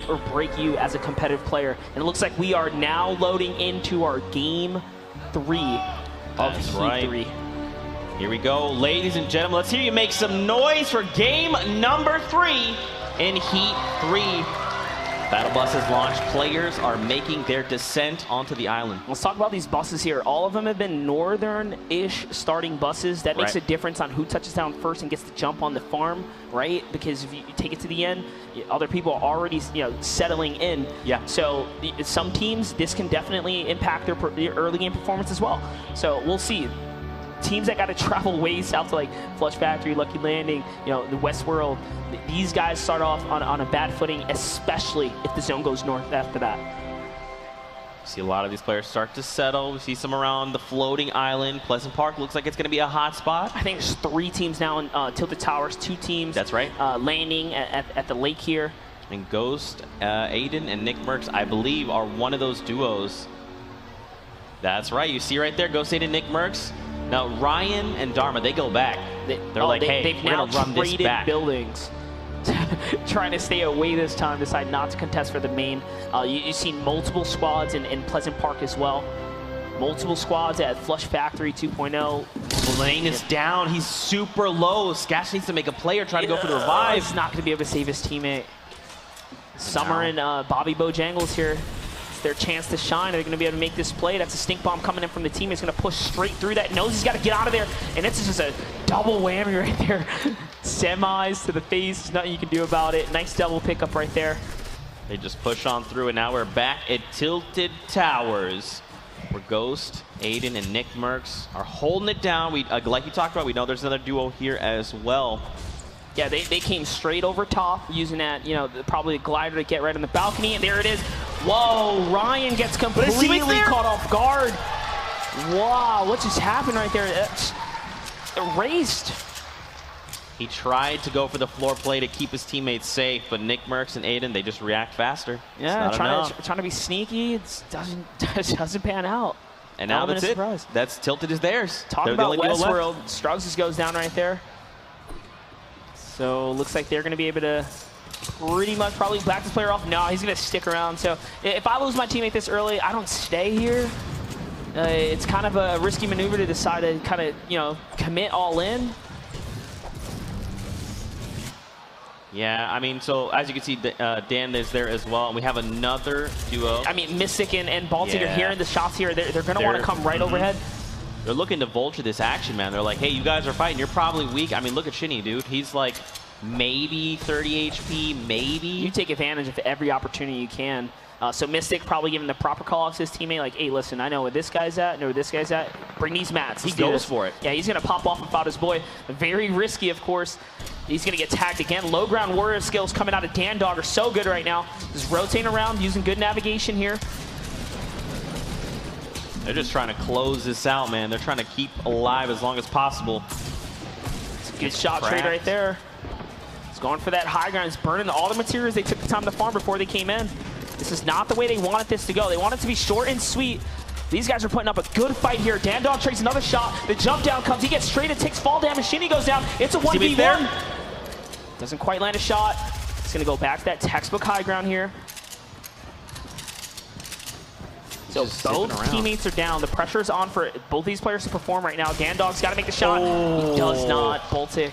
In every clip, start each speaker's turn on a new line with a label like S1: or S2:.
S1: or break you as a competitive player. And it looks like we are now loading into our Game 3 of Heat 3.
S2: Here we go, ladies and gentlemen. Let's hear you make some noise for game number 3 in Heat 3. Battle bus has launched. Players are making their descent onto the island.
S1: Let's talk about these buses here. All of them have been northern-ish starting buses. That makes a difference on who touches down first and gets to jump on the farm, right? Because if you take it to the end, other people are already, settling in.
S2: Yeah.
S1: So some teams, this can definitely impact their early game performance as well. So we'll see. Teams that got to travel way south to like Flush Factory, Lucky Landing, the Westworld, these guys start off on a bad footing, especially if the zone goes north after that.
S2: See a lot of these players start to settle. We see some around the floating island. Pleasant Park looks like it's going to be a hot spot.
S1: I think there's 3 teams now in Tilted Towers, 2 teams.
S2: That's right.
S1: Landing at the lake here.
S2: And Ghost, Aiden, and Nick Merckx, I believe, are one of those duos. That's right. You see right there, Ghost, Aiden, Nick Merckx. Now, Ryan and Dharma, they go back. They're like, hey, we're going to run this back.
S1: Buildings. Trying to stay away this time, decide not to contest for the main. You've seen multiple squads in Pleasant Park as well. Multiple squads at Flush Factory 2.0.
S2: Blaine is down. He's super low. Skash needs to make a play or try to go for the revive.
S1: He's not going to be able to save his teammate. Summer and Bobby Bojangles here. It's their chance to shine. Are they going to be able to make this play? That's a stink bomb coming in from the team. He's going to push straight through that. Knows he's got to get out of there. And it's just a double whammy right there. Semis to the face. There's nothing you can do about it. Nice double pickup right there.
S2: They just push on through, and now we're back at Tilted Towers, where Ghost, Aiden, and Nick Merckx are holding it down. Like you talked about, we know there's another duo here as well.
S1: Yeah, they came straight over top using that, probably a glider to get right on the balcony, and there it is. Whoa, Ryan gets completely caught off guard. Wow, what just happened right there? Erased.
S2: He tried to go for the floor play to keep his teammates safe, but Nick Merckx and Aiden, they just react faster.
S1: Yeah, trying to be sneaky. It doesn't pan out.
S2: And now that's it. That's Tilted is theirs.
S1: Talking about Westworld, Struggs just goes down right there. So looks like they're going to be able to pretty much probably back this player off. No, he's going to stick around. So if I lose my teammate this early, I don't stay here. It's kind of a risky maneuver to decide to kind of, commit all in.
S2: Yeah, I mean, so as you can see, Dan is there as well, and we have another duo.
S1: I mean, Mystic and Baltic are hearing the shots here. They're going to want to come right overhead.
S2: They're looking to vulture this action, man. They're like, hey, you guys are fighting. You're probably weak. I mean, look at Shinny, dude. He's like maybe 30 HP, maybe.
S1: You take advantage of every opportunity you can. So Mystic probably giving the proper call out to his teammate, like, hey, listen, I know where this guy's at, I know where this guy's at. Bring these mats.
S2: He goes for it.
S1: Yeah, he's going to pop off and foul his boy. Very risky, of course. He's going to get tagged again. Low ground warrior skills coming out of Dan Dog are so good right now. Just rotating around, using good navigation here.
S2: They're just trying to close this out, man. They're trying to keep alive as long as possible.
S1: It's a good shot trade right there. He's going for that high ground. He's burning all the materials they took the time to farm before they came in. This is not the way they wanted this to go. They want it to be short and sweet. These guys are putting up a good fight here. Dan Dog trades another shot. The jump down comes. He gets straight and takes fall damage. Shinny goes down. It's a 1v1. Doesn't quite land a shot. It's going to go back to that textbook high ground here. So both teammates are down. The pressure is on for both these players to perform right now. Dan Dog's got to make the shot. He does not. Baltic.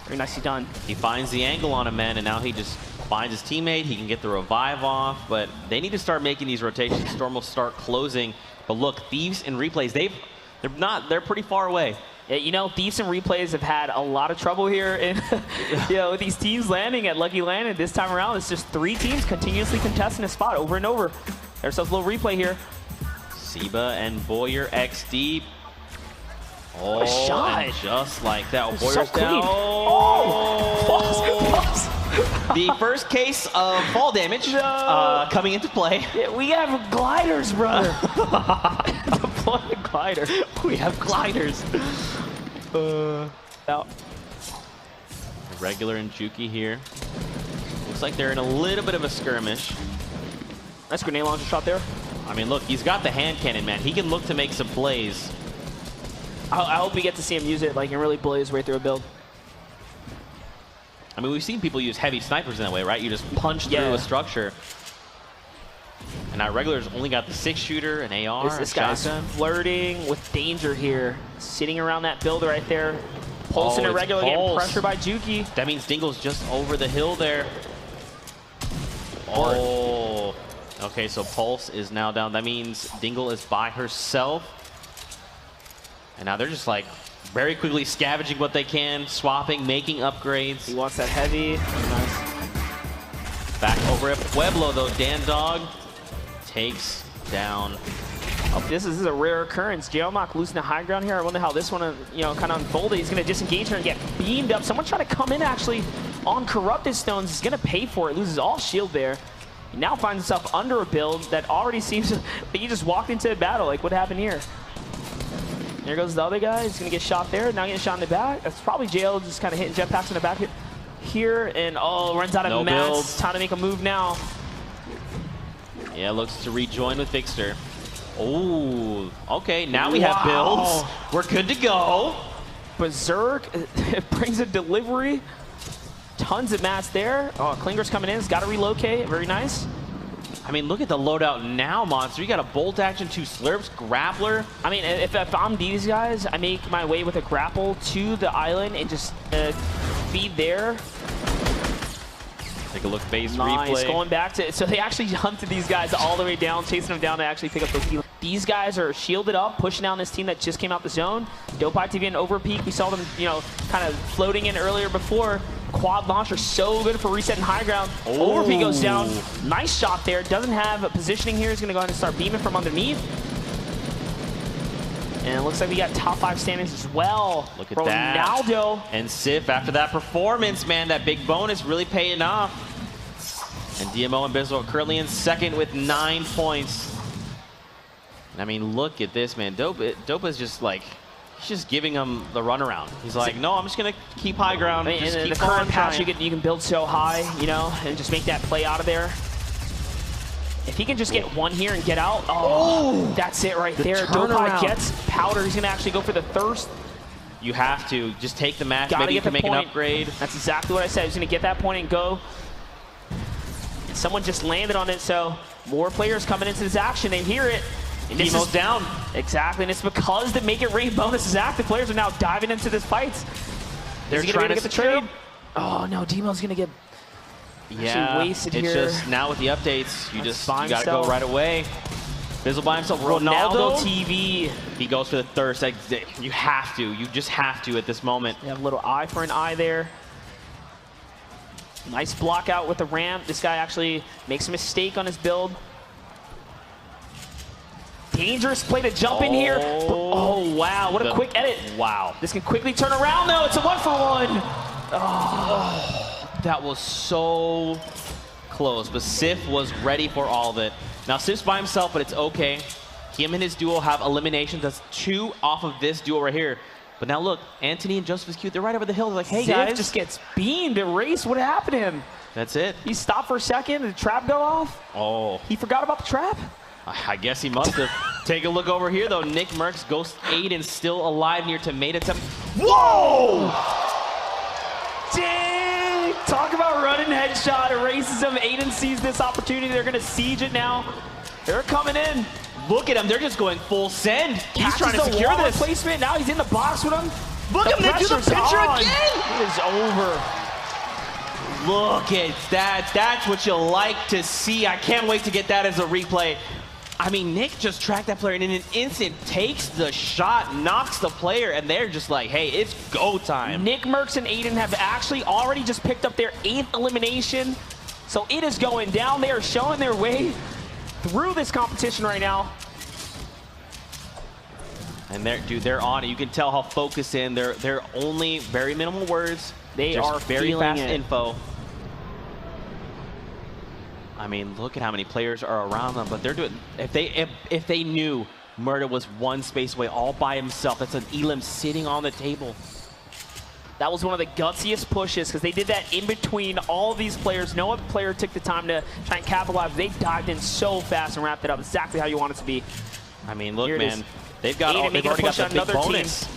S1: Very nicely done.
S2: He finds the angle on him, man, and now he just finds his teammate. He can get the revive off, but they need to start making these rotations. Storm will start closing. But look, Thieves and Replays, they're pretty far away.
S1: Yeah, Thieves and Replays have had a lot of trouble here in, with these teams landing at Lucky Landing. This time around, it's just 3 teams continuously contesting a spot over and over. There's a little replay here.
S2: Seba and Boyer XD. Oh,
S1: what a shot.
S2: And just like that. Boyer's
S1: so
S2: down. The first case of fall damage coming into play.
S1: Yeah, we have gliders, brother. Deploy a glider.
S2: We have gliders.
S1: Out.
S2: Regular and Juki here. Looks like they're in a little bit of a skirmish.
S1: Nice grenade launcher shot there.
S2: I mean, look, he's got the hand cannon, man. He can look to make some plays.
S1: I hope we get to see him use it, like, and really blaze right through a build.
S2: I mean, we've seen people use heavy snipers in that way, right? You just punch through a structure. And now regulars only got the 6-shooter, an AR,
S1: This guy's flirting with danger here. Sitting around that builder right there. Pulse and Irregular getting pressured by Juki.
S2: That means Dingle's just over the hill there. Oh. Okay, so Pulse is now down. That means Dingle is by herself. And now they're just like very quickly scavenging what they can, swapping, making upgrades.
S1: He wants that heavy. Nice.
S2: Back over at Pueblo though, Dan Dog takes down.
S1: Oh, this is a rare occurrence. Geomach losing the high ground here. I wonder how this one, kind of unfolded. He's going to disengage her and get beamed up. Someone trying to come in actually on Corrupted Stones. He's going to pay for it. Loses all shield there. He now finds himself under a build that already seems like he just walked into a battle. Like, what happened here? There goes the other guy. He's going to get shot there. Now getting shot in the back. That's probably JL just kind of hitting jetpacks in the back here. And, runs out of mats. Time to make a move now.
S2: Yeah, looks to rejoin with Vixter. Oh, okay. Now we have builds. We're good to go.
S1: Berserk brings a delivery. Tons of mats there. Oh, Klinger's coming in. He's got to relocate. Very nice.
S2: I mean, look at the loadout now, Monster. You got a bolt action, 2 slurps, grappler.
S1: I mean, if I'm these guys, I make my way with a grapple to the island and just feed there.
S2: Take a look, base
S1: replay.
S2: replay.
S1: Going back to, so they actually hunted these guys all the way down, chasing them down to actually pick up those heals. These guys are shielded up, pushing down this team that just came out the zone. Dopeye TV and Overpeak, we saw them, kind of floating in earlier before. Quad launcher, so good for resetting high ground. Overpeak goes down. Nice shot there. Doesn't have a positioning here. He's going to go ahead and start beaming from underneath. And it looks like we got top 5 standings as well.
S2: Look at that.
S1: Ronaldo.
S2: And Sif, after that performance, man, that big bonus really paying off. And DMO and Bizzle are currently in second with 9 points. And I mean, look at this, man. Dope is just like, he's just giving him the runaround. He's like, no, I'm just going to keep high ground.
S1: I mean, in the current patch, you can build so high, and just make that play out of there. If he can just get one here and get out, that's it right there. Dopeye gets powder. He's going to actually go for the thirst.
S2: You have to. Just take the match. Maybe you can make an upgrade.
S1: That's exactly what I said. He's going to get that point and go. And someone just landed on it, so more players coming into this action. They hear it. And this is
S2: down.
S1: Exactly, and it's because the Make It Rain bonus is active. Players are now diving into this fight.
S2: They're trying to
S1: get the trade. Oh, no, Demo's going to get...
S2: Yeah,
S1: wasted
S2: it's
S1: here.
S2: just now with the updates, you got to go right away. Bizzle by himself.
S1: Ronaldo TV.
S2: He goes for the thirst. You have to. You just have to at this moment.
S1: You have a little eye for an eye there. Nice block out with the ramp. This guy actually makes a mistake on his build. Dangerous play to jump in here. Oh, wow. What a quick edit.
S2: Wow.
S1: This can quickly turn around, though. It's a 1-for-1.
S2: Oh. That was so close, but Sif was ready for all of it. Now Sif's by himself, but it's okay. Him and his duo have eliminations. That's 2 off of this duo right here. But now look, Anthony and Joseph is cute. They're right over the hill. They're like, hey, guys.
S1: Sif just gets beamed, erased. What happened to him?
S2: That's it.
S1: He stopped for a second. Did the trap go off?
S2: Oh.
S1: He forgot about the trap?
S2: I guess he must have. Take a look over here, though. Nick Merckx, Ghost Aiden still alive near Tomato Temp.
S1: Whoa! Dang! Talk about running headshot, erases him. Aiden sees this opportunity. They're going to siege it now. They're coming in.
S2: Look at him. They're just going full send. He's trying to
S1: the
S2: secure this.
S1: Placement. Now he's in the box with him.
S2: Look at him. They do the picture again.
S1: It is over.
S2: Look at that. That's what you like to see. I can't wait to get that as a replay. I mean, Nick just tracked that player and in an instant takes the shot, knocks the player, and they're just like, hey, it's go time.
S1: Nick Merckx and Aiden have actually already just picked up their 8th elimination. So it is going down. They are showing their way through this competition right now.
S2: And they're on it. You can tell how focused in. They're only very minimal words.
S1: They
S2: just
S1: are
S2: very fast
S1: it.
S2: info. I mean, look at how many players are around them, but they're doing. If they knew Murda was 1 space away all by himself, that's an Elim sitting on the table.
S1: That was one of the gutsiest pushes because they did that in between all of these players. No other player took the time to try and capitalize. They dived in so fast and wrapped it up exactly how you want it to be.
S2: I mean, look, man, they've already got the big bonus.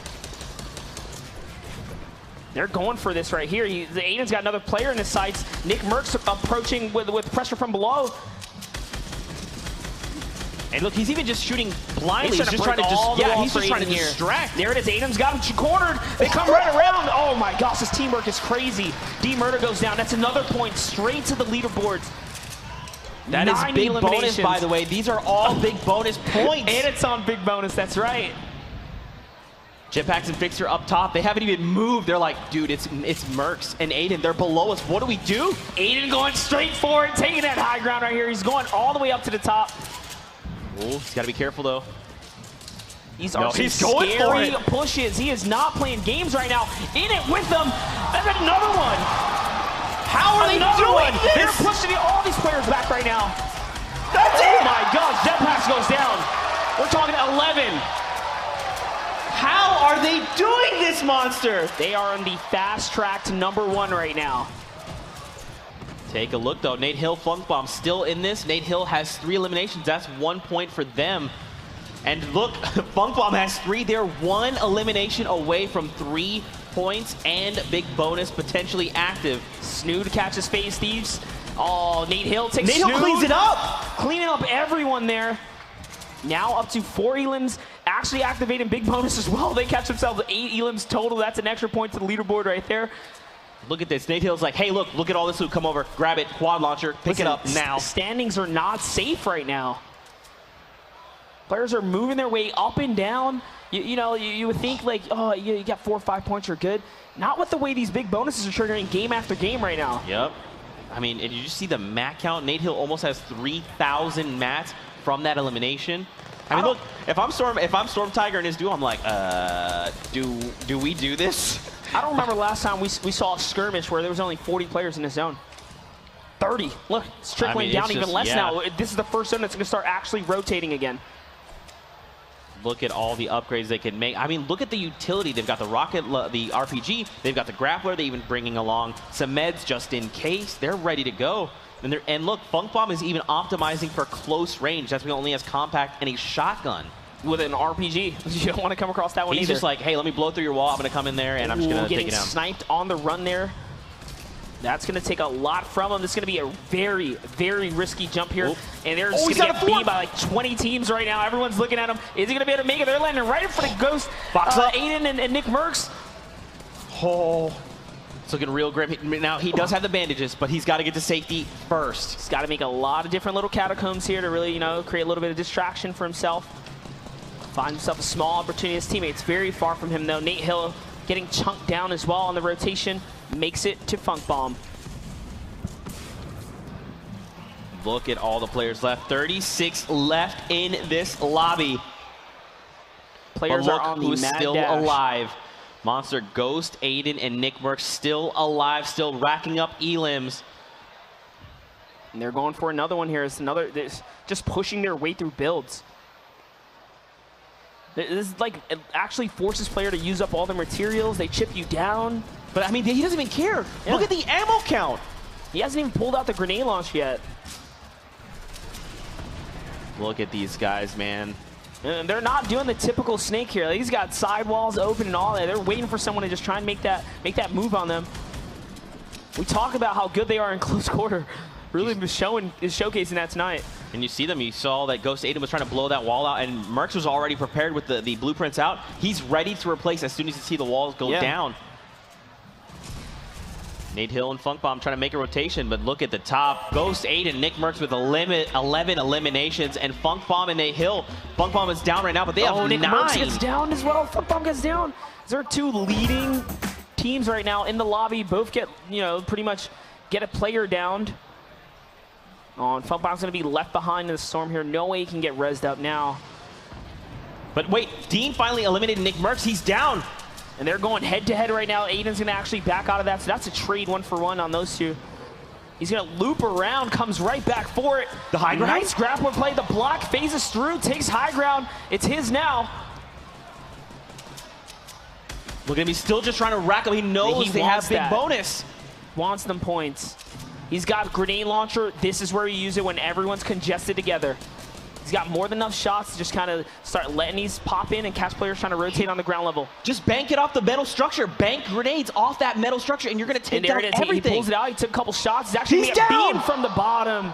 S1: They're going for this right here. Aiden's got another player in his sights. Nick Merckx approaching with pressure from below.
S2: And look, he's even just shooting blindly. He's just trying to distract.
S1: There it is. Aiden's got him cornered. They come right around. Oh my gosh, this teamwork is crazy. D-Murder goes down. That's another point straight to the leaderboards.
S2: That is big bonus, by the way. These are all big bonus points.
S1: And it's on big bonus. That's right.
S2: Jetpacks and Fixer up top. They haven't even moved. They're like, dude, it's Merckx and Aiden. They're below us. What do we do?
S1: Aiden going straight for it, taking that high ground right here. He's going all the way up to the top.
S2: Oh, he's got to be careful, though.
S1: He's going for it. Pushes. He is not playing games right now. In it with them. And another one.
S2: How are they doing this?
S1: They're pushing all these players back right now.
S2: That's it.
S1: Oh, my gosh. Jetpacks goes down. We're talking 11.
S2: How are they doing this, monster?
S1: They are on the fast track to #1 right now.
S2: Take a look, though. Nate Hill, Flunk Bomb still in this. Nate Hill has 3 eliminations. That's 1 point for them. And look, Flunk Bomb has 3. They're 1 elimination away from 3 points and big bonus potentially active.
S1: Snood catches Phase Thieves. Oh, Nate Hill takes
S2: Nate Hill cleans it up.
S1: Cleaning up everyone there. Now up to 4 elims, actually activating big bonus as well. They catch themselves 8 elims total. That's an extra point to the leaderboard right there.
S2: Look at this. Nate Hill's like, hey, look at all this loot. Come over, grab it, quad launcher, pick it up now.
S1: Standings are not safe right now. Players are moving their way up and down. You would think like, oh, you got 4 or 5 points, you're good. Not with the way these big bonuses are triggering game after game right now.
S2: Yep. I mean, did you just see the mat count? Nate Hill almost has 3,000 mats from that elimination. I mean, look, if I'm Storm Tiger and his duo, I'm like, do we do this?
S1: I don't remember last time we saw a skirmish where there was only 40 players in the zone. 30. Look, it's trickling down even less now. This is the first zone that's going to start actually rotating again.
S2: Look at all the upgrades they can make. I mean, look at the utility. They've got the rocket, the RPG. They've got the grappler. They're even bringing along some meds just in case. They're ready to go. And look, Funk Bomb is even optimizing for close range. That's when he only has compact and a shotgun.
S1: With an RPG. You don't want to come across that one either.
S2: He's just like, hey, let me blow through your wall. I'm going to come in there, and I'm just going to take it down.
S1: Sniped on the run there. That's going to take a lot from him. This is going to be a very, very risky jump here. And they're just going to get beat by like 20 teams right now. Everyone's looking at him. Is he going to be able to make it? They're landing right in front of Ghost, Aiden, and Nick Merckx.
S2: Oh, it's looking real grim. Now, he does have the bandages, but he's got to get to safety first.
S1: He's got to make a lot of different little catacombs here to really, create a little bit of distraction for himself. Find himself a small opportunity. His teammates very far from him, though. Nate Hill getting chunked down as well on the rotation. Makes it to Funk Bomb.
S2: Look at all the players left. 36 left in this lobby.
S1: Players are on the
S2: who's
S1: mad
S2: still
S1: dash.
S2: alive. Monster, Ghost, Aiden, and Nick Merckx still alive, still racking up elims.
S1: And they're going for another one here. It's just pushing their way through builds. This is like, it actually forces player to use up all their materials. They chip you down.
S2: But I mean, he doesn't even care. Yeah. Look at the ammo count.
S1: He hasn't even pulled out the grenade launch yet.
S2: Look at these guys, man.
S1: And they're not doing the typical Snake here. He's got sidewalls open and all that. They're waiting for someone to just try and make that move on them. We talk about how good they are in close quarter. Really is showcasing that tonight.
S2: And you see them. You saw that Ghost Aiden was trying to blow that wall out, and Merckx was already prepared with the blueprints out. He's ready to replace as soon as you see the walls go down. Nate Hill and Funk Bomb trying to make a rotation, but look at the top. Ghost Aiden, Nick Merckx with 11 eliminations, and Funk Bomb and Nate Hill. Funk Bomb is down right now, but they have 9.
S1: Nick Merckx gets down as well. Funk Bomb gets down. There are 2 leading teams right now in the lobby. Both get, pretty much get a player downed. Oh, and Funk Bomb's going to be left behind in the storm here. No way he can get rezzed up now.
S2: But wait, Dean finally eliminated Nick Merckx. He's down.
S1: And they're going head-to-head right now. Aiden's going to actually back out of that. So that's a trade 1-for-1 on those 2. He's going to loop around, comes right back for it.
S2: The high ground?
S1: Nice grappler play. The block phases through, takes high ground. It's his now.
S2: Look at him. He's still just trying to rack up. He knows they have big bonus.
S1: Wants them points. He's got grenade launcher. This is where you use it when everyone's congested together. He's got more than enough shots to just kind of start letting these pop in and catch players trying to rotate on the ground level.
S2: Just bank it off the metal structure. Bank grenades off that metal structure, and you're going to take down everything.
S1: He pulls it out. He took a couple shots. He's actually beam from the bottom.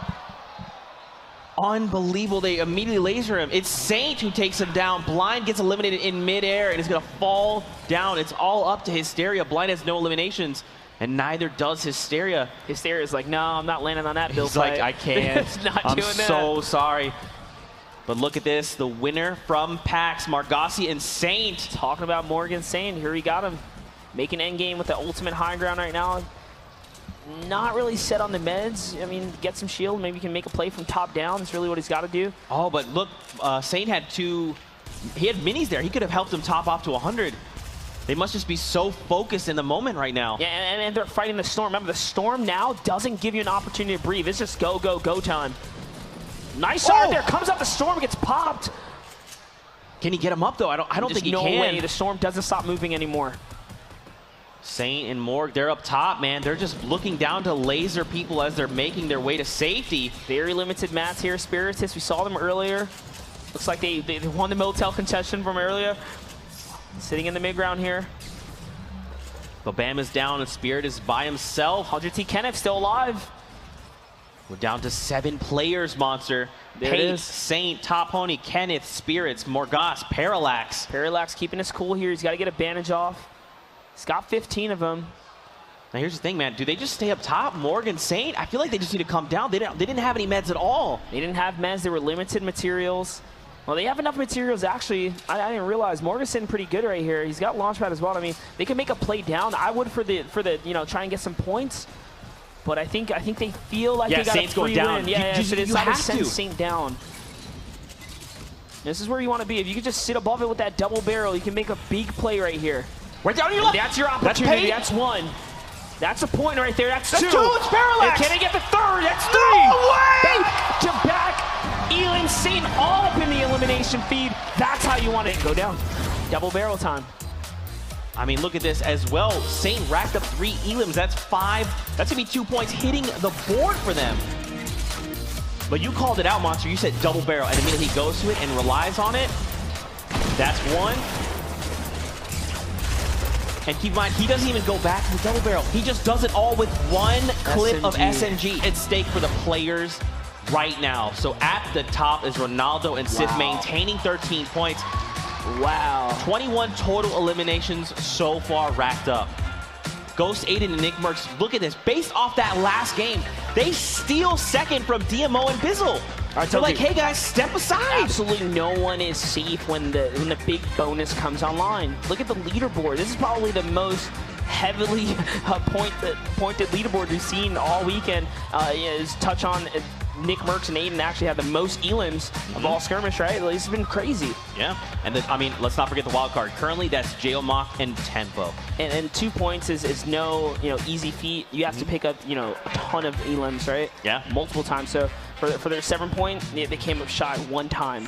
S2: Unbelievable. They immediately laser him. It's Saint who takes him down. Blind gets eliminated in midair and is going to fall down. It's all up to Hysteria. Blind has no eliminations, and neither does Hysteria.
S1: Hysteria's like, no, I'm not landing on that build.
S2: He's like, I can't. I'm
S1: doing
S2: so sorry. But look at this. The winner from PAX, Margassi and Saint.
S1: Talking about Morgan Saint. Here he got him. Making endgame with the ultimate high ground right now. Not really set on the meds. I mean, get some shield. Maybe he can make a play from top down. That's really what he's got to do.
S2: Oh, but look, Saint had he had minis there. He could have helped him top off to 100. They must just be so focused in the moment right now.
S1: Yeah, and they're fighting the storm. Remember, the storm now doesn't give you an opportunity to breathe. It's just go, go, go time. Nice shot there. Comes out the storm, gets popped.
S2: Can he get him up, though? I don't think he can.
S1: No way. The storm doesn't stop moving anymore.
S2: Saint and Morg, they're up top, man. They're just looking down to laser people as they're making their way to safety.
S1: Very limited mats here. Spiritus, we saw them earlier. Looks like they won the Motel contestation from earlier. Sitting in the mid-ground here.
S2: Bam is down and Spirit is by himself.
S1: 100T Kenneth still alive.
S2: We're down to 7 players, Monster.
S1: There it is.
S2: Saint, Top Pony, Kenneth, Spirits, Morgas, Parallax.
S1: Parallax keeping us cool here. He's got to get a bandage off. He's got 15 of them.
S2: Now here's the thing, man. Do they just stay up top, Morgan, Saint? I feel like they just need to come down. They didn't have any meds at all.
S1: They didn't have meds. They were limited materials. Well, they have enough materials, actually. I didn't realize. Morgan's sitting pretty good right here. He's got Launchpad as well. I mean, they can make a play down. I would for the try and get some points. But I think they feel like they got
S2: Saint's
S1: a free
S2: going down.
S1: win. Yeah,
S2: you
S1: so they decided
S2: have
S1: to send
S2: to.
S1: Saint down. This is where you want to be. If you could just sit above it with that double barrel, you can make a big play right here.
S2: Right down your left.
S1: That's your opportunity. That's one. That's a point right there. That's two.
S2: It's Parallax.
S1: And can he get the third? That's 3.
S2: No way!
S1: Back to back. Elam Saint all up in the elimination feed. That's how you want it. Go down. Double barrel time.
S2: I mean, look at this as well. Saint racked up 3 Elams. That's 5. That's going to be 2 points hitting the board for them. But you called it out, Monster. You said double barrel, and immediately he goes to it and relies on it. That's 1. And keep in mind, he doesn't even go back to the double barrel. He just does it all with 1 clip of SMG. At stake for the players right now. So at the top is Ronaldo and Sith maintaining 13 points.
S1: Wow.
S2: 21 total eliminations so far racked up. Ghost Aiden and Nick Merckx, look at this. Based off that last game, they steal second from DMO and Bizzle. They're like, hey guys, step aside.
S1: Absolutely no one is safe when the big bonus comes online. Look at the leaderboard. This is probably the most heavily pointed leaderboard we've seen all weekend. Is touch on Nick Merckx and Aiden actually have the most Elams of all Skirmish, right? It's been crazy.
S2: Yeah, and I mean, let's not forget the wild card. Currently, that's Geomach and Tempo.
S1: And 2 points is no easy feat. You have to pick up a ton of Elams, right?
S2: Yeah,
S1: multiple times. So for their 7 point, they came up shy 1 time.